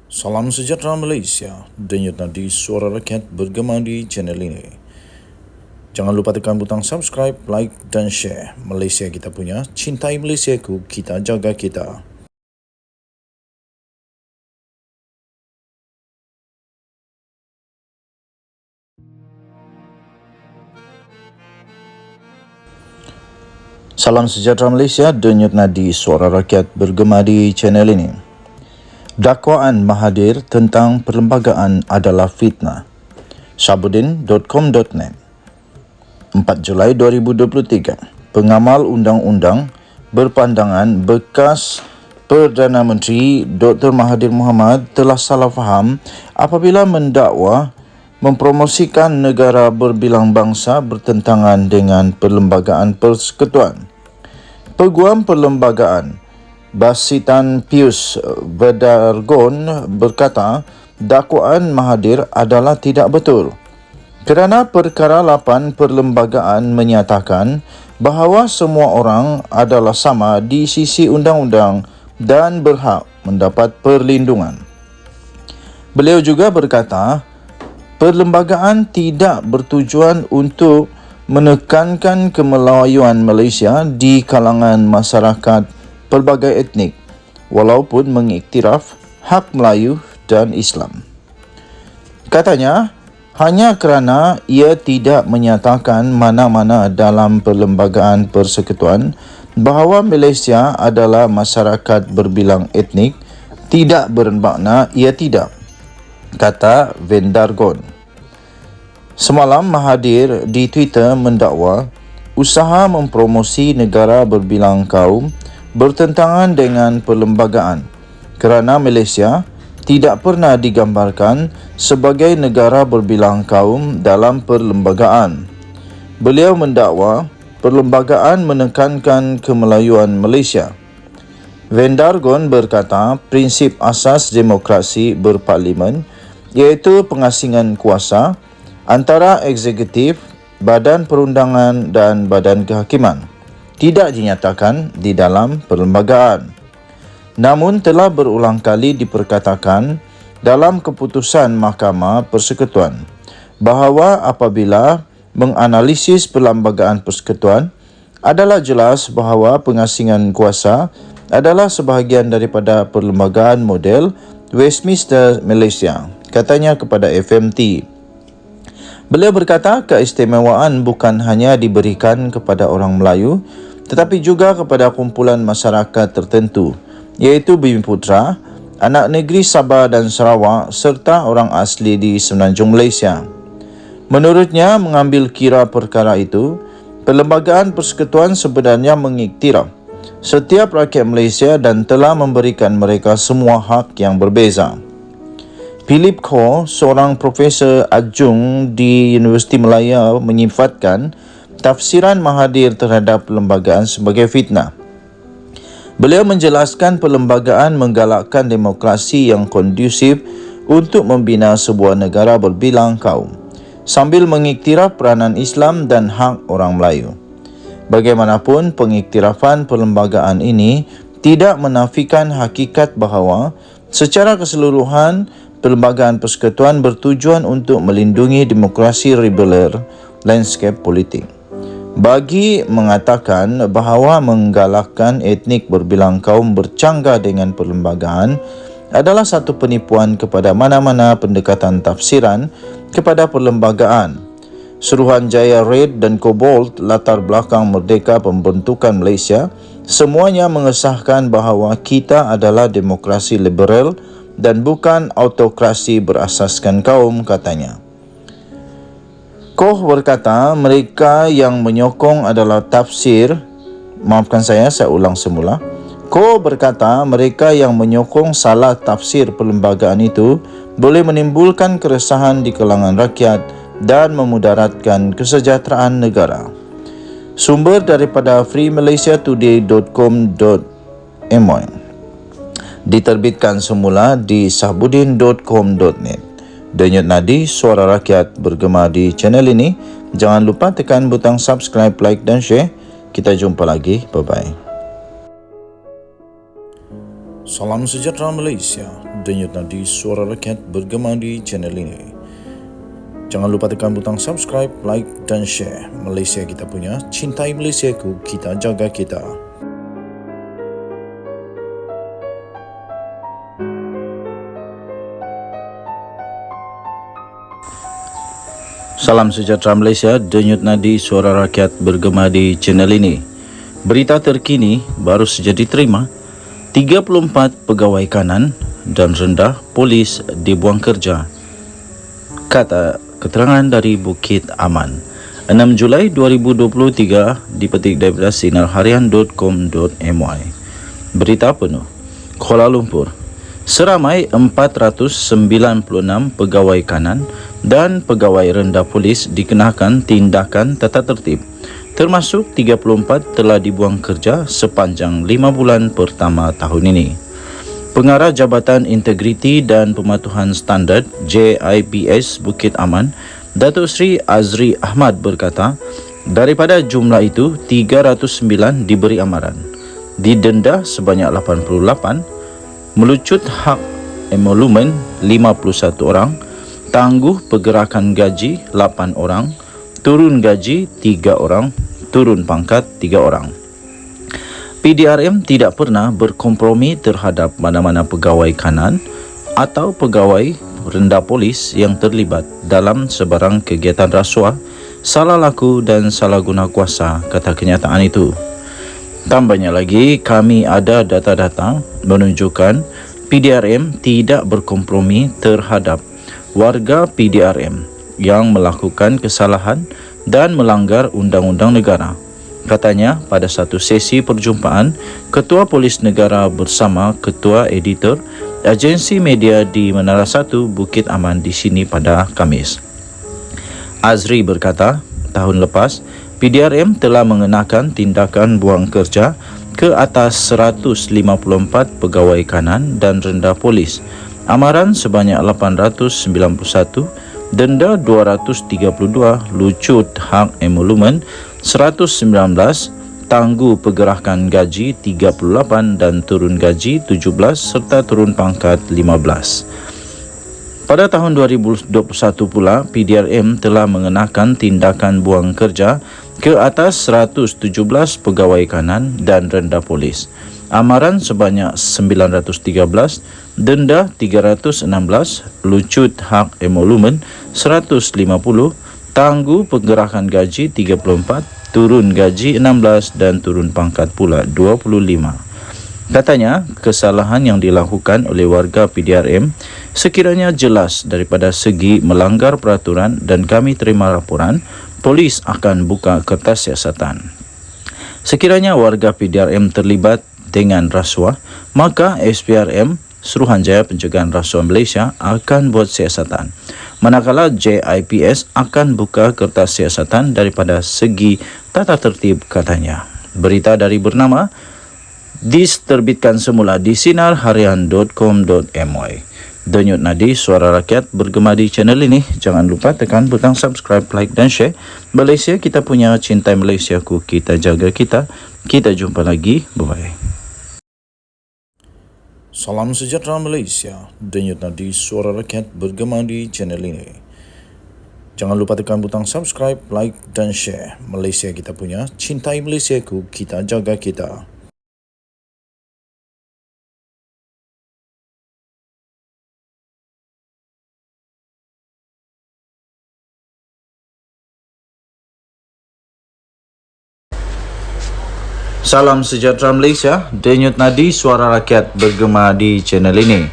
Salam sejahtera Malaysia, denyut nadi suara rakyat bergema di channel ini. Jangan lupa tekan butang subscribe, like dan share. Malaysia kita punya, cintai Malaysiaku, kita jaga kita. Salam sejahtera Malaysia, denyut nadi suara rakyat bergema di channel ini. Dakwaan Mahathir tentang perlembagaan adalah fitnah. Sabudin.com.net 4 Julai 2023. Pengamal undang-undang berpandangan bekas Perdana Menteri Dr. Mahathir Mohamad telah salah faham apabila mendakwa mempromosikan negara berbilang bangsa bertentangan dengan Perlembagaan Persekutuan. Peguam Perlembagaan Basitan Pius Vedargon berkata dakwaan Mahathir adalah tidak betul kerana Perkara 8 Perlembagaan menyatakan bahawa semua orang adalah sama di sisi undang-undang dan berhak mendapat perlindungan. Beliau juga berkata perlembagaan tidak bertujuan untuk menekankan kemelayuan Malaysia di kalangan masyarakat pelbagai etnik walaupun mengiktiraf hak Melayu dan Islam. Katanya, hanya kerana ia tidak menyatakan mana-mana dalam Perlembagaan Persekutuan bahawa Malaysia adalah masyarakat berbilang etnik, tidak bermakna ia tidak, kata Vedargon. Semalam Mahathir di Twitter mendakwa usaha mempromosi negara berbilang kaum bertentangan dengan perlembagaan kerana Malaysia tidak pernah digambarkan sebagai negara berbilang kaum dalam perlembagaan. Beliau mendakwa perlembagaan menekankan kemelayuan Malaysia. Vedargon berkata prinsip asas demokrasi berparlimen iaitu pengasingan kuasa antara eksekutif, badan perundangan dan badan kehakiman tidak dinyatakan di dalam perlembagaan. Namun telah berulang kali diperkatakan dalam keputusan Mahkamah Persekutuan bahawa apabila menganalisis Perlembagaan Persekutuan adalah jelas bahawa pengasingan kuasa adalah sebahagian daripada perlembagaan model Westminster Malaysia, katanya kepada FMT. Beliau berkata keistimewaan bukan hanya diberikan kepada orang Melayu tetapi juga kepada kumpulan masyarakat tertentu iaitu Bumiputera, anak negeri Sabah dan Sarawak serta orang asli di Semenanjung Malaysia. Menurutnya, mengambil kira perkara itu, Perlembagaan Persekutuan sebenarnya mengiktiraf setiap rakyat Malaysia dan telah memberikan mereka semua hak yang berbeza. Philip Kho, seorang profesor adjung di Universiti Malaya, menyifatkan tafsiran Mahathir terhadap perlembagaan sebagai fitnah. Beliau menjelaskan perlembagaan menggalakkan demokrasi yang kondusif untuk membina sebuah negara berbilang kaum sambil mengiktiraf peranan Islam dan hak orang Melayu. Bagaimanapun, pengiktirafan perlembagaan ini tidak menafikan hakikat bahawa secara keseluruhan Perlembagaan Persekutuan bertujuan untuk melindungi demokrasi liberal landscape politik. Bagi mengatakan bahawa menggalakkan etnik berbilang kaum bercanggah dengan perlembagaan adalah satu penipuan kepada mana-mana pendekatan tafsiran kepada perlembagaan. Suruhanjaya Red dan Cobalt, latar belakang merdeka pembentukan Malaysia, semuanya mengesahkan bahawa kita adalah demokrasi liberal dan bukan autokrasi berasaskan kaum, katanya. Koh berkata mereka yang menyokong adalah saya ulang semula. Koh berkata mereka yang menyokong salah tafsir perlembagaan itu boleh menimbulkan keresahan di kalangan rakyat dan memudaratkan kesejahteraan negara. Sumber daripada freemalaysiatoday.com.my diterbitkan semula di sabudin.com.net. Denyut nadi suara rakyat bergema di channel ini. Jangan lupa tekan butang subscribe, like dan share. Kita jumpa lagi. Bye-bye. Salam sejahtera Malaysia, denyut nadi suara rakyat bergema di channel ini. Jangan lupa tekan butang subscribe, like dan share. Malaysia kita punya, cintai Malaysiaku, kita jaga kita. Salam sejahtera Malaysia, denyut nadi suara rakyat bergema di channel ini. Berita terkini baru saja diterima, 34 pegawai kanan dan rendah polis dibuang kerja. Kata keterangan dari Bukit Aman. 6 Julai 2023 dipetik daripada sinarharian.com.my. Berita penuh. Kuala Lumpur. Seramai 496 pegawai kanan dan pegawai rendah polis dikenakan tindakan tata tertib, termasuk 34 telah dibuang kerja sepanjang 5 bulan pertama tahun ini. Pengarah Jabatan Integriti dan Pematuhan Standard JIPS Bukit Aman, Datuk Seri Azri Ahmad berkata, daripada jumlah itu 309 diberi amaran, didenda sebanyak 88, melucut hak emolumen 51 orang, tangguh pergerakan gaji 8 orang, turun gaji 3 orang, turun pangkat 3 orang. PDRM tidak pernah berkompromi terhadap mana-mana pegawai kanan atau pegawai rendah polis yang terlibat dalam sebarang kegiatan rasuah, salah laku dan salah guna kuasa, kata kenyataan itu. Tambahnya lagi, kami ada data-data menunjukkan PDRM tidak berkompromi terhadap warga PDRM yang melakukan kesalahan dan melanggar undang-undang negara. Katanya pada satu sesi perjumpaan Ketua Polis Negara bersama Ketua Editor Agensi Media di Menara 1 Bukit Aman di sini pada Khamis. Azri berkata, tahun lepas PDRM telah mengenakan tindakan buang kerja ke atas 154 pegawai kanan dan rendah polis, amaran sebanyak 891, denda 232, lucut hak emolumen 119, tangguh pergerakan gaji 38 dan turun gaji 17 serta turun pangkat 15. Pada tahun 2021 pula, PDRM telah mengenakan tindakan buang kerja ke atas 117 pegawai kanan dan rendah polis, amaran sebanyak 913, denda 316, lucut hak emolumen 150, tangguh pergerakan gaji 34, turun gaji 16 dan turun pangkat pula 25. Katanya, kesalahan yang dilakukan oleh warga PDRM sekiranya jelas daripada segi melanggar peraturan dan kami terima laporan, polis akan buka kertas siasatan. Sekiranya warga PDRM terlibat dengan rasuah, maka SPRM, Suruhanjaya Pencegahan Rasuah Malaysia, akan buat siasatan. Manakala JIPS akan buka kertas siasatan daripada segi tata tertib, katanya. Berita dari bernama diterbitkan semula di sinarharian.com.my. Denyut nadi suara rakyat bergema di channel ini. Jangan lupa tekan butang subscribe, like dan share. Malaysia kita punya, cintai Malaysiaku, kita jaga kita. Kita jumpa lagi. Bye-bye. Salam sejahtera Malaysia, denyut nadi suara rakyat bergema di channel ini. Jangan lupa tekan butang subscribe, like dan share. Malaysia kita punya, cintai Malaysiaku, kita jaga kita. Salam sejahtera Malaysia, denyut nadi suara rakyat bergema di channel ini.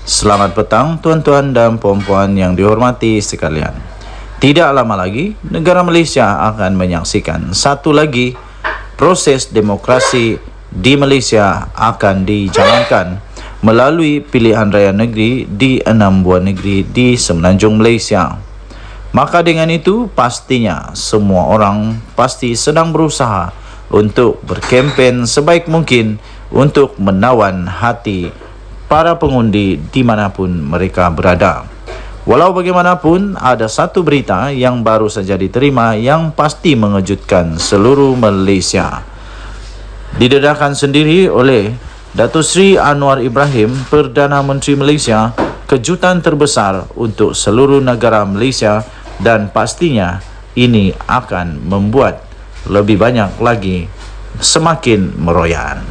Selamat petang tuan-tuan dan puan-puan yang dihormati sekalian. Tidak lama lagi, negara Malaysia akan menyaksikan satu lagi proses demokrasi di Malaysia akan dijalankan melalui pilihan raya negeri di 6 buah negeri di semenanjung Malaysia. Maka dengan itu, pastinya semua orang pasti sedang berusaha untuk berkempen sebaik mungkin untuk menawan hati para pengundi dimanapun mereka berada. Walau bagaimanapun, ada satu berita yang baru saja diterima yang pasti mengejutkan seluruh Malaysia. Didedahkan sendiri oleh Datuk Seri Anwar Ibrahim, Perdana Menteri Malaysia, kejutan terbesar untuk seluruh negara Malaysia dan pastinya ini akan membuat lebih banyak lagi semakin meroyan.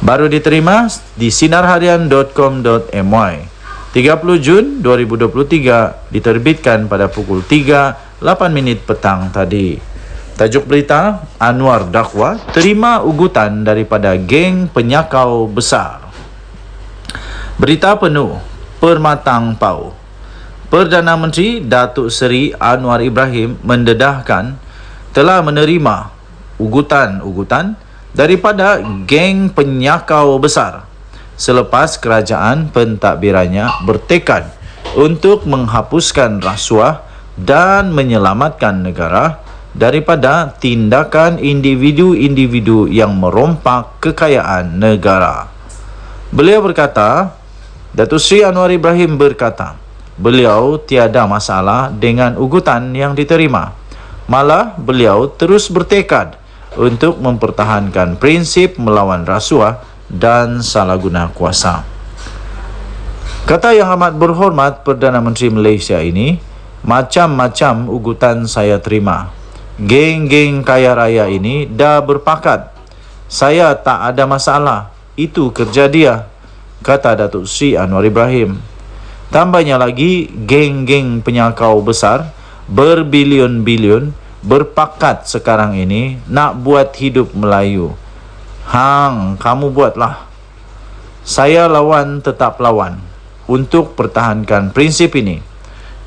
Baru diterima di sinarharian.com.my 30 Jun 2023, diterbitkan pada pukul 3.08 petang tadi. Tajuk berita, Anwar dakwa terima ugutan daripada geng penyakau besar. Berita penuh, Permatang Pau. Perdana Menteri Datuk Seri Anwar Ibrahim mendedahkan telah menerima ugutan-ugutan daripada geng penyakau besar selepas kerajaan pentadbirannya bertekad untuk menghapuskan rasuah dan menyelamatkan negara daripada tindakan individu-individu yang merompak kekayaan negara. Beliau berkata, Datuk Seri Anwar Ibrahim berkata, beliau tiada masalah dengan ugutan yang diterima. Malah beliau terus bertekad untuk mempertahankan prinsip melawan rasuah dan salah guna kuasa. Kata yang amat berhormat Perdana Menteri Malaysia ini, macam-macam ugutan saya terima. Geng-geng kaya raya ini dah berpakat. Saya tak ada masalah. Itu kerja dia, kata Datuk Seri Anwar Ibrahim. Tambahnya lagi, geng-geng penyakau besar berbilion-bilion berpakat sekarang ini nak buat hidup Melayu. Hang, kamu buatlah. Saya lawan tetap lawan untuk pertahankan prinsip ini.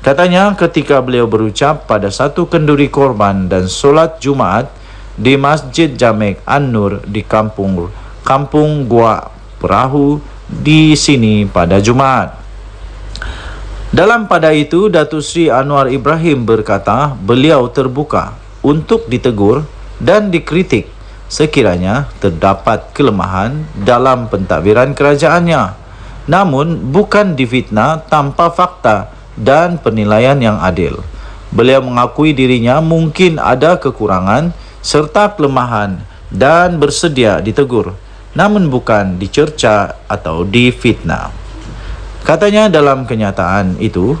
Katanya ketika beliau berucap pada satu kenduri korban dan solat Jumaat di Masjid Jamek An-Nur di Kampung Gua Perahu di sini pada Jumaat. Dalam pada itu, Datuk Seri Anwar Ibrahim berkata beliau terbuka untuk ditegur dan dikritik sekiranya terdapat kelemahan dalam pentadbiran kerajaannya. Namun bukan difitnah tanpa fakta dan penilaian yang adil. Beliau mengakui dirinya mungkin ada kekurangan serta kelemahan dan bersedia ditegur, namun bukan dicerca atau difitnah. Katanya dalam kenyataan itu,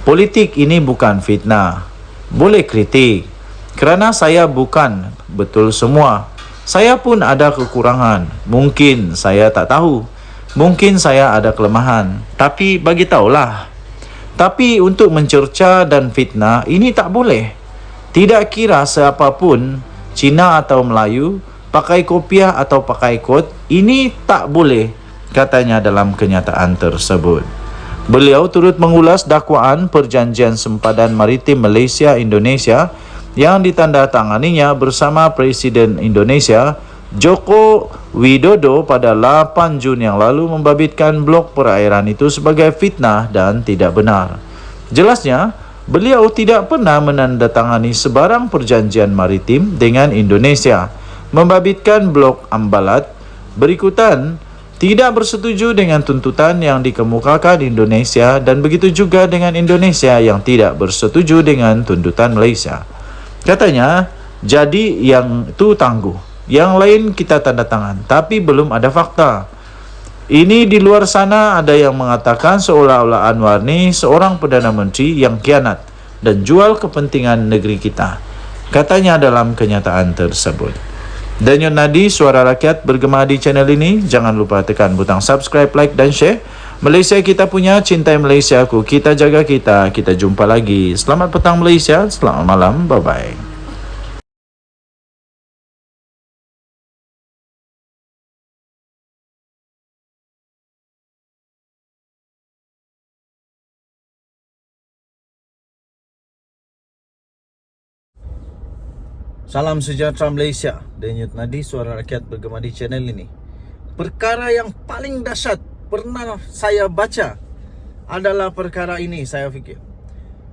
politik ini bukan fitnah. Boleh kritik, kerana saya bukan betul semua. Saya pun ada kekurangan. Mungkin saya tak tahu. Mungkin saya ada kelemahan. Tapi bagi tahulah. Tapi untuk mencerca dan fitnah, ini tak boleh. Tidak kira siapapun, Cina atau Melayu, pakai kopiah atau pakai kot, ini tak boleh, katanya dalam kenyataan tersebut. Beliau turut mengulas dakwaan Perjanjian Sempadan Maritim Malaysia-Indonesia yang ditandatanganinya bersama Presiden Indonesia Joko Widodo pada 8 Jun yang lalu membabitkan blok perairan itu sebagai fitnah dan tidak benar. Jelasnya, beliau tidak pernah menandatangani sebarang perjanjian maritim dengan Indonesia. Membabitkan blok Ambalat berikutan tidak bersetuju dengan tuntutan yang dikemukakan Indonesia dan begitu juga dengan Indonesia yang tidak bersetuju dengan tuntutan Malaysia. Katanya, jadi yang itu tangguh. Yang lain kita tanda tangan, tapi belum ada fakta. Ini di luar sana ada yang mengatakan seolah-olah Anwar ni seorang Perdana Menteri yang khianat dan jual kepentingan negeri kita, katanya dalam kenyataan tersebut. Danyut Nadi, Suara Rakyat bergema di channel ini. Jangan lupa tekan butang subscribe, like dan share. Malaysia kita punya, cintai Malaysia ku, kita jaga kita. Kita jumpa lagi. Selamat petang Malaysia, selamat malam, bye-bye. Salam sejahtera Malaysia. Danyut Nadi, Suara Rakyat bergema di channel ini. Perkara yang paling dahsyat pernah saya baca adalah perkara ini, saya fikir.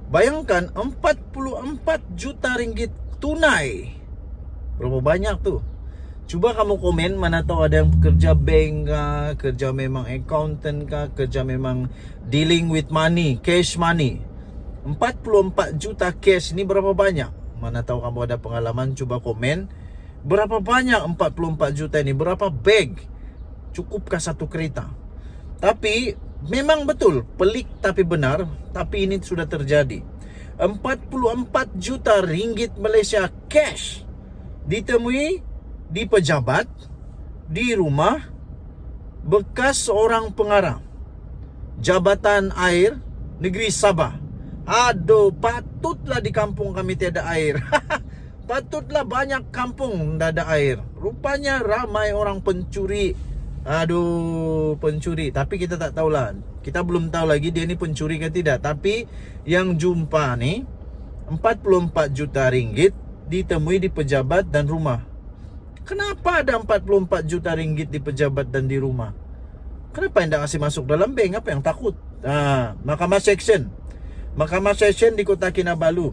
Bayangkan 44 juta ringgit tunai. Berapa banyak tu? Cuba kamu komen, mana tahu ada yang kerja bank kah, kerja memang accountant kah, kerja memang dealing with money, cash money. 44 juta cash ni berapa banyak? Mana tahu kamu ada pengalaman, cuba komen. Berapa banyak 44 juta ini? Berapa bag? Cukupkah satu kereta? Tapi memang betul, pelik tapi benar, tapi ini sudah terjadi. 44 juta ringgit Malaysia cash ditemui di pejabat, di rumah bekas seorang pengarah Jabatan Air Negeri Sabah. Aduh, patutlah di kampung kami tiada air. Patutlah banyak kampung tak ada air. Rupanya ramai orang pencuri. Aduh, pencuri. Tapi kita tak tahulah. Kita belum tahu lagi dia ni pencuri ke tidak. Tapi yang jumpa ni 44 juta ringgit ditemui di pejabat dan rumah. Kenapa ada 44 juta ringgit di pejabat dan di rumah? Kenapa yang tak kasih masuk dalam bank? Apa yang takut? Mahkamah Seksyen di Kota Kinabalu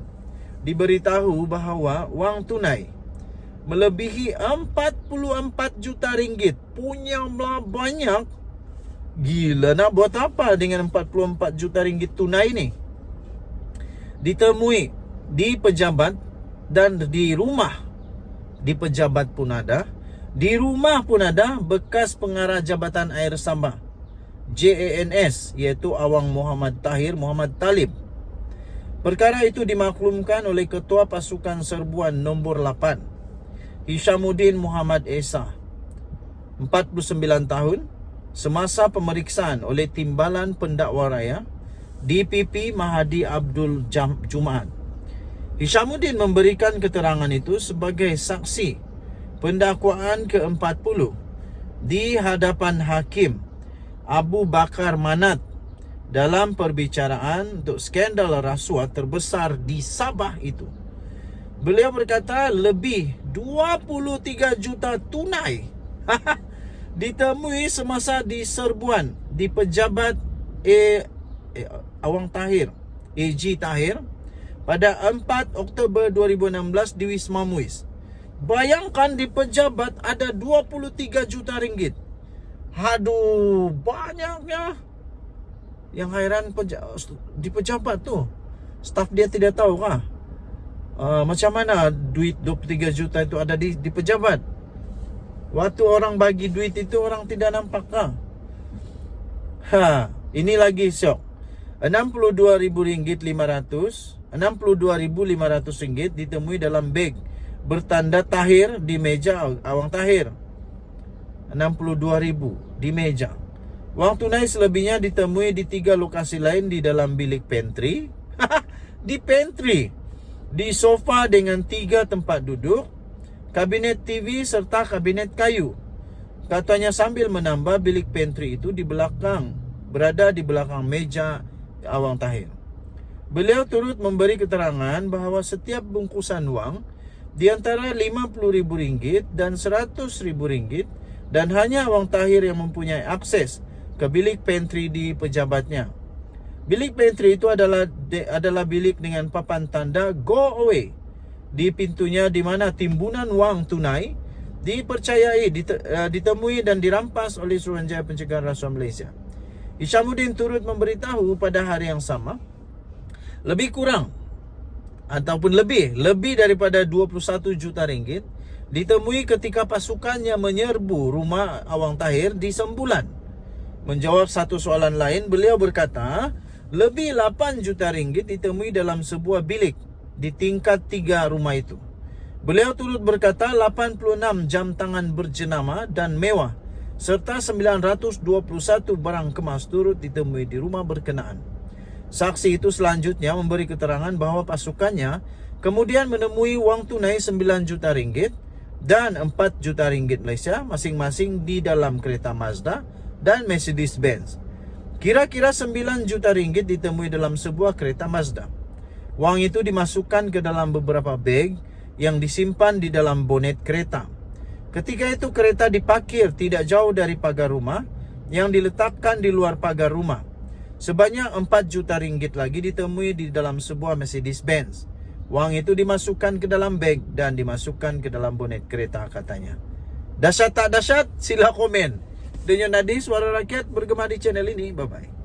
diberitahu bahawa wang tunai melebihi 44 juta ringgit. Punya banyak. Gila, nak buat apa dengan 44 juta ringgit tunai ni? Ditemui di pejabat dan di rumah. Di pejabat pun ada, di rumah pun ada bekas pengarah Jabatan Air Sabah JANS, iaitu Awang Muhammad Tahir Muhammad Talib. Perkara itu dimaklumkan oleh Ketua Pasukan Serbuan nombor 8 Hishamuddin Muhammad Esa, 49 tahun, semasa pemeriksaan oleh Timbalan Pendakwa Raya DPP Mahadi Abdul Jumaat. Hishamuddin memberikan keterangan itu sebagai saksi pendakwaan ke-40 di hadapan Hakim Abu Bakar Manat dalam perbicaraan untuk skandal rasuah terbesar di Sabah itu. Beliau berkata lebih 23 juta tunai ditemui semasa di serbuan di pejabat Awang Tahir, AG Tahir, pada 4 Oktober 2016 di Wisma Muiz. Bayangkan di pejabat ada 23 juta ringgit. Aduh, banyaknya. Yang hairan di pejabat tu, staf dia tidak tahu kah? Macam mana duit 23 juta itu ada di pejabat? Waktu orang bagi duit itu orang tidak nampak kah? Ini lagi syok. RM62.500 ditemui dalam beg bertanda Tahir di meja Awang Tahir. 62,000 di meja. Wang tunai selebihnya ditemui di 3 lokasi lain di dalam bilik pantry. Di pantry, di sofa dengan 3 tempat duduk, kabinet TV serta kabinet kayu. Katanya sambil menambah bilik pantry itu berada di belakang meja Awang Tahir. Beliau turut memberi keterangan bahawa setiap bungkusan wang di antara RM50,000 dan RM100,000 dan hanya Awang Tahir yang mempunyai akses ke bilik pantry di pejabatnya. Bilik pantry itu adalah bilik dengan papan tanda go away di pintunya, di mana timbunan wang tunai dipercayai ditemui dan dirampas oleh Suruhanjaya Pencegahan Rasuah Malaysia. Hishamuddin turut memberitahu pada hari yang sama lebih daripada 21 juta ringgit ditemui ketika pasukannya menyerbu rumah Awang Tahir di Sembulan. Menjawab satu soalan lain, beliau berkata lebih 8 juta ringgit ditemui dalam sebuah bilik di tingkat 3 rumah itu. Beliau turut berkata 86 jam tangan berjenama dan mewah serta 921 barang kemas turut ditemui di rumah berkenaan. Saksi itu selanjutnya memberi keterangan bahawa pasukannya kemudian menemui wang tunai 9 juta ringgit dan 4 juta ringgit Malaysia masing-masing di dalam kereta Mazda dan Mercedes Benz. Kira-kira 9 juta ringgit ditemui dalam sebuah kereta Mazda. Wang itu dimasukkan ke dalam beberapa beg yang disimpan di dalam bonet kereta. Ketika itu kereta diparkir tidak jauh dari pagar rumah yang diletakkan di luar pagar rumah. Sebanyak 4 juta ringgit lagi ditemui di dalam sebuah Mercedes Benz. Wang itu dimasukkan ke dalam beg dan dimasukkan ke dalam bonet kereta, katanya. Dahsyat tak dahsyat? Sila komen. Denyo Nadi, Suara Rakyat, bergema di channel ini. Bye-bye.